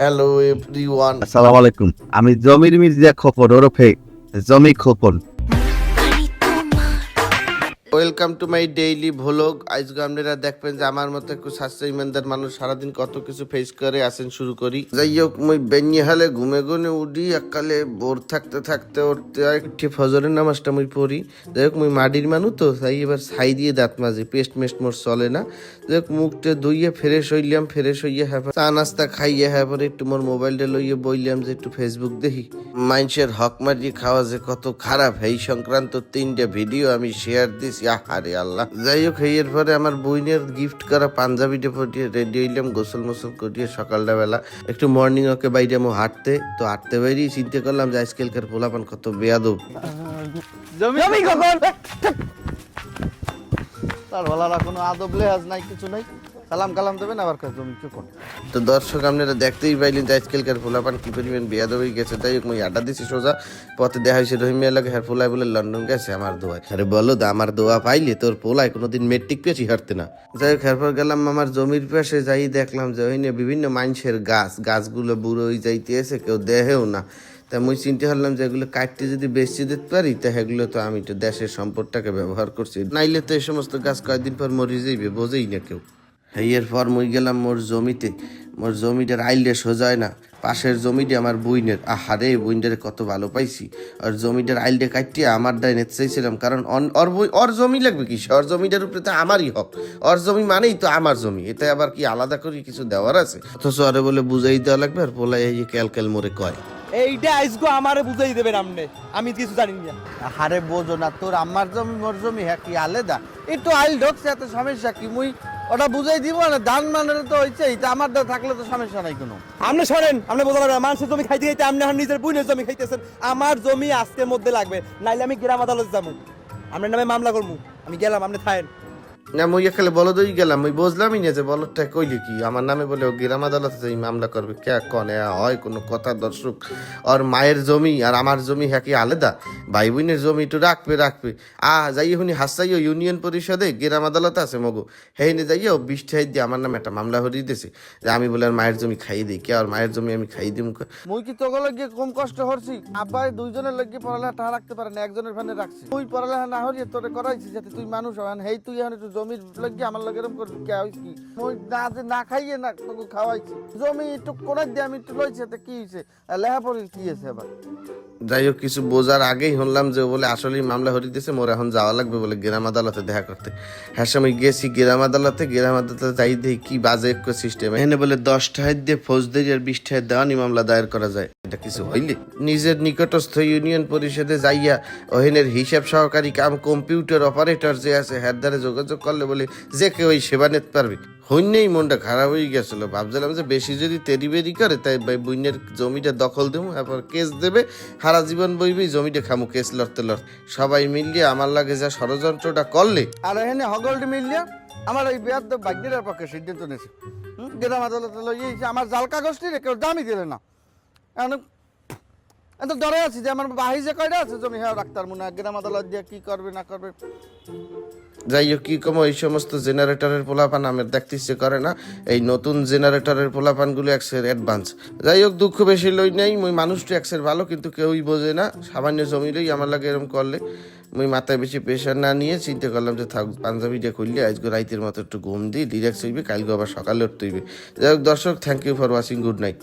Hello everyone, আসসালামু আলাইকুম। আমি জমির মির্জা খোকন ওরফে জমি Khokon. Welcome to my daily vlog. আজকে আপনারা দেখবেন যে আমার মতো একটু স্বাস্থ্য ইমানদার মানুষ সারাদিন কত কিছু ফেস করে আসেন। শুরু করি। যাই হোক, মুই বেঞ্জি হালে ঘুমে গুনে উঠি, এককালে বোর থাকতে থাকতে উঠতে একটি ফজরের নামাজটা মুই পড়ি। যাই হোক, মুই মাটির মানুষ তো তাই এবার ছাই দিয়ে দাঁত মাজি, পেস্ট মেস্ট মোর চলে না। যাই হোক, মুখটা ধুইয়ে ফ্রেশ হইলাম, ফ্রেশ হইয়ে হ্যাঁ চা নাস্তা খাইয়ে হ্যাঁ পরে একটু মোর মোবাইলটা লইয়ে বইলাম যে একটু ফেসবুক দেখি। মানুষের হক মারিয়ে খাওয়া যে কত খারাপ, এই সংক্রান্ত 3টে ভিডিও আমি শেয়ার দিছি। আরে আল্লাহ। যাই হোক, এর পরে আমার বইনের গিফট করা পাঞ্জাবিটা পরিয়ে রেডি হইলাম, গোসল মোসল করিয়ে সকালটা বেলা একটু মর্নিং ওকে বাইরে আমি হাঁটতে তো হাঁটতে বাইরে চিন্তা করলাম যে আজকালকার পোলাপান কত বেয়াদব। জমি কখন তার বলার কোনো আদব লেহাজ নাই, কিছু নাই। সালাম কালাম দেবেন আবার জমি কখন। তো দর্শক আপনারা দেখতেই পাইলেন যে আজকালকার পোলাপান কি পরিমাণ বেয়াদব হয়ে গেছে। তাই হোক, মুই আড্ডা দিছি সোজা পথে দেখা হয়েছে রহিমিয়া লাগে, হ্যাঁ পোলাই বলে লন্ডন গেছে আমার দোয়ায়। আরে বলো দা, আমার দোয়া পাইলে তোর পোলায় কোনোদিন মেট্রিক পেয়েছি হারতে না। যাই হোক, এরপর গেলাম আমার জমির পাশে, যাই দেখলাম যে ওইনে বিভিন্ন মানুষের গাছগুলো বুড়ো হয়ে যাইতে এসে কেউ দেহেও না। তা মুই চিন্তা করলাম যে এগুলো কাটতে যদি বেশি দিতে পারি তা এগুলো তো আমি তো দেশের সম্পদটাকে ব্যবহার করছি, নাইলে তো এই সমস্ত গাছ কয়েকদিন পর মরে যাইবে, বোঝেই না কেউ। এর পর মুই গেলাম মোর জমিতে। মোর জমিটার আইলে সোজায় না, পাশের জমিটা আমার বইনের। আহারে, বইনের কত ভালো পাইছি। আর জমিটার আইলটা কাটিয়ে আমার দায় নিতে চাইছিলাম, কারণ ওর জমি লাগবে কি, ওর জমিটার উপরে তো আমারই হক। ওর জমি মানেই তো আমার জমি, এতে আবার কি আলাদা করে কিছু দেওয়ার আছে? অথচ আরে বলে বুঝাই দেওয়া লাগবে, আর পোলাই এই ক্যাল মোরে কয় এইটা আইসগো আমারে বুঝাই দেবেন আপনি, আমি কিছু জানি না। হারে বোঝো না, তোর আমার জমি মোর জমি হ্যাঁ কি আলাদা? একটু আইল ঢোকছে, এত সমস্যা কি? মুই ওটা বুঝাই দিব না, ধান মানে তো হয়েছে, আমার দা থাকলে তো সমস্যা নাই কোনো। আপনি সরেন, আপনি বোঝা লাগবে। মানুষের জমি খাইতে খাইতে আপনি এখন নিজের বুনের জমি খাইতেছেন। আমার জমি আজকের মধ্যে লাগবে, নাইলে আমি গ্রাম আদালত যাবো, আপনার নামে মামলা করবো। আমি গেলাম, আপনি থাকেন। না, মুই এখানে বলদই গেলাম, মুই বুঝলামই না যে বলদটা কইলে কি আমার নামে বলে ও গ্রাম আদালতে যাই মামলা করবে। কে কনে হয় কোনো কথা? দর্শক, আর মায়ের জমি আর আমার জমি হ্যাঁ কি আলাদা? ভাই বোনের জমি একটু রাখবে। যাই হুনি হাসাইও ইউনিয়ন পরিষদে গ্রাম আদালত আছে মগো, হেনে যাইও 20 টাকা দিয়ে আমার নামে একটা মামলা হরিয়ে দিয়েছে যে আমি বলে আর মায়ের জমি খাই দিই। কে আর মায়ের জমি আমি খাই দিই? মুই কি তোকে লাগিয়ে কম কষ্ট করছি? আব্বাই দুইজনের লাগিয়ে পড়ালেখা টাকা রাখতে পারে না, একজনের ফ্যানে রাখছি। তুই পড়ালেখা না হরিয়ে তোরে করাইছি যাতে তুই মানুষ হন। হেই তুই এখন একটু জমির লাগিয়ে আমার লাগে এরকম করবি কে? হইস কি? মুই না খাইয়ে না তোকে খাওয়াইছি, জমি একটু কোনাই দিয়ে আমি একটু লইছি, এতে কি হয়েছে? লেখাপড়ি কি হয়েছে আবার? যাই হোক, কিছু বোঝার আগেই শুনলাম যে বলে আসলেই মামলা হরিয়ে দিয়েছে, মোর এখন যাওয়া লাগবে বলে গ্রাম আদালতে দেখা করতে। হ্যাঁ, সময় গেছি গ্রাম আদালতে যাই দেখি কি বাজে এক সিস্টেম। এখানে বলে 10 টাকা দিয়ে ফৌজদারি আর 20 টাকা দেওয়ানি মামলা দায়ের করা যায়। এটা কিছু হইলে নিজের নিকটস্থ ইউনিয়ন পরিষদে যাইয়া ওহেনের হিসাব সহকারী কাম কম্পিউটার অপারেটর যে আছে হ্যার দ্বারা যোগাযোগ করলে বলে যে কেউ ওই সেবা নিতে পারবে। হইনেই মনটা খারাপ হয়ে গেছিল, ভাবছিলাম যে বেশি যদি তেরি করে তাই বইনের জমিটা দখল দেবো, তারপর কেস দেবে, সারা জীবন বইবি জমিটা খামু কেস লড়তে সবাই মিলিয়ে আমার লাগে যা ষড়যন্ত্রটা করলে। আর এখানে হগলটি মিলিয়ে আমার ওই বেয়ার বাগদিনের পক্ষে সিদ্ধান্ত নিয়েছে। গ্রাম আদালতে লইয়েছে, আমার জাল কাগজটি কেউ দামই দিলে না। এত ডরে আছি যে আমার বাহি যে কয়টা আছে জমি হ্যাঁ রাখতার মনে হয়, গ্রাম আদালত দিয়ে কি করবে না করবে। যাই হোক, কি কম এই সমস্ত জেনারেটরের পোলাপান আমার দেখতে ইচ্ছে করে না। এই নতুন জেনারেটরের পোলাপানগুলো একসের অ্যাডভান্স। যাই হোক, দুঃখ বেশি লই নাই, মুই মানুষটি একসের ভালো, কিন্তু কেউই বোঝে না। সামান্য জমি লই আমার লাগে এরকম করলে মুই মাথায় বেশি প্রেশার না নিয়ে চিন্তা করলাম যে থাক পাঞ্জাবিটা করলে আজকে রাইতের মতো একটু ঘুম দিই, রিল্যাক্স হইবে, কালকে আবার সকালে উঠতে হইবে। যাই হোক দর্শক, thank you for watching, good night.